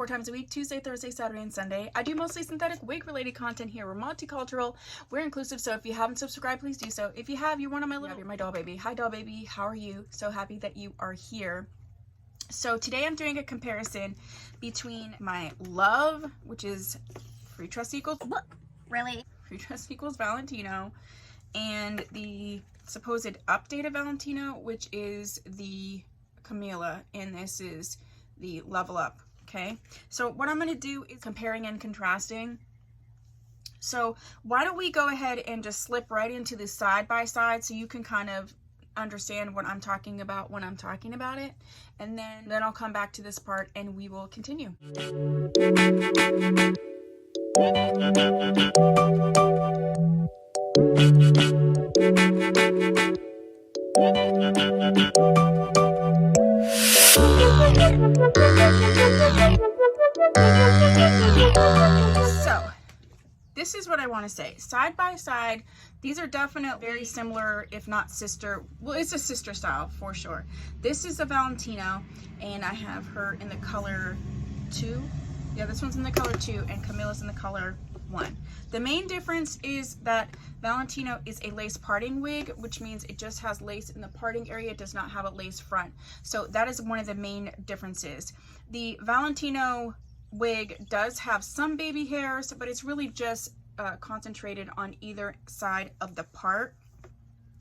times a week, Tuesday, Thursday, Saturday, and Sunday. I do mostly synthetic wig related content here. We're multicultural, we're inclusive, so if you haven't subscribed, please do so. If you have, you're one of my little, you're my doll baby. Hi doll baby, how are you? So happy that you are here. So today I'm doing a comparison between my love, which is Freetress equals, Really? Freetress equals Valentino, and the supposed updated Valentino, which is the Kamala, and this is the level up. Okay, so what I'm going to do is comparing and contrasting. So why don't we go ahead and just slip right into the side by side so you can kind of understand what I'm talking about when I'm talking about it, and then I'll come back to this part and we will continue. So this is what I want to say. Side by side, these are definitely very similar, if not sister. Well, it's a sister style for sure. This is a Valentino, and I have her in the color 2. Yeah, this one's in the color 2, and Kamala's in the color 1. The main difference is that Valentino is a lace parting wig, which means it just has lace in the parting area. It does not have a lace front. So that is one of the main differences. The Valentino wig does have some baby hairs, but it's really just concentrated on either side of the part.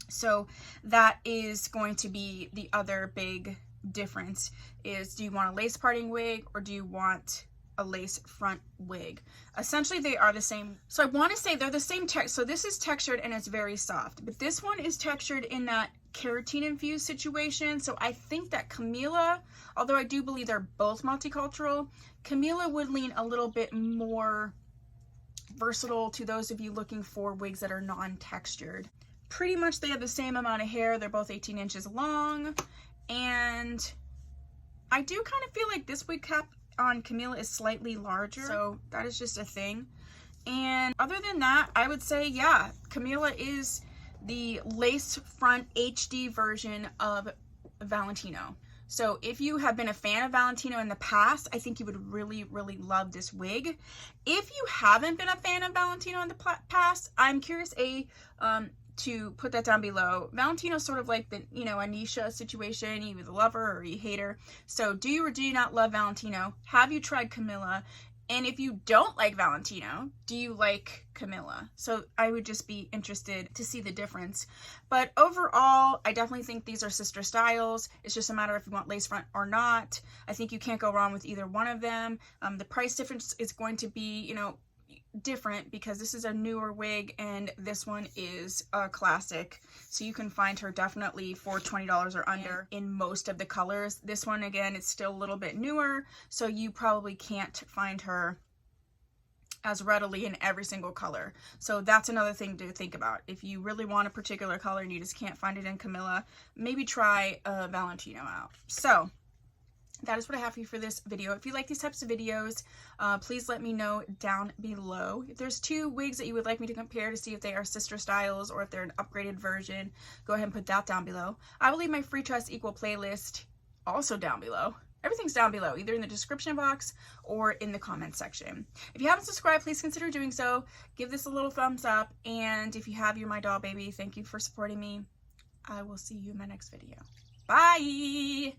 So that is going to be the other big difference, is do you want a lace parting wig or do you want a lace front wig? Essentially they are the same. So I want to say they're the same text. So this is textured and it's very soft, but this one is textured in that keratin infused situation. So I think that Kamala, although I do believe they're both multicultural, Kamala would lean a little bit more versatile to those of you looking for wigs that are non-textured. Pretty much they have the same amount of hair. They're both 18 inches long, and I do kind of feel like this wig cap on Kamala is slightly larger, so that is just a thing. And other than that, I would say, yeah, Kamala is the lace front HD version of Valentino. So if you have been a fan of Valentino in the past, I think you would really, really love this wig. If you haven't been a fan of Valentino in the past, I'm curious, to put that down below. Valentino's sort of like the, Anisha situation. You either love her or you hate her. So do you or do you not love Valentino? Have you tried Kamala? And if you don't like Valentino, do you like Kamala? So I would just be interested to see the difference. But overall, I definitely think these are sister styles. It's just a matter if you want lace front or not. I think you can't go wrong with either one of them. The price difference is going to be, different because this is a newer wig and this one is a classic. So you can find her definitely for $20 or under in most of the colors. This one, again, it's still a little bit newer, so you probably can't find her as readily in every single color. So that's another thing to think about. If you really want a particular color and you just can't find it in Kamala, maybe try Valentino out. So that is what I have for you for this video. If you like these types of videos, please let me know down below. If there's 2 wigs that you would like me to compare to see if they are sister styles or if they're an upgraded version, go ahead and put that down below. I will leave my Freetress Equal playlist also down below. Everything's down below, either in the description box or in the comment section. If you haven't subscribed, please consider doing so. Give this a little thumbs up, and if you have, you're my doll baby. Thank you for supporting me. I will see you in my next video. Bye!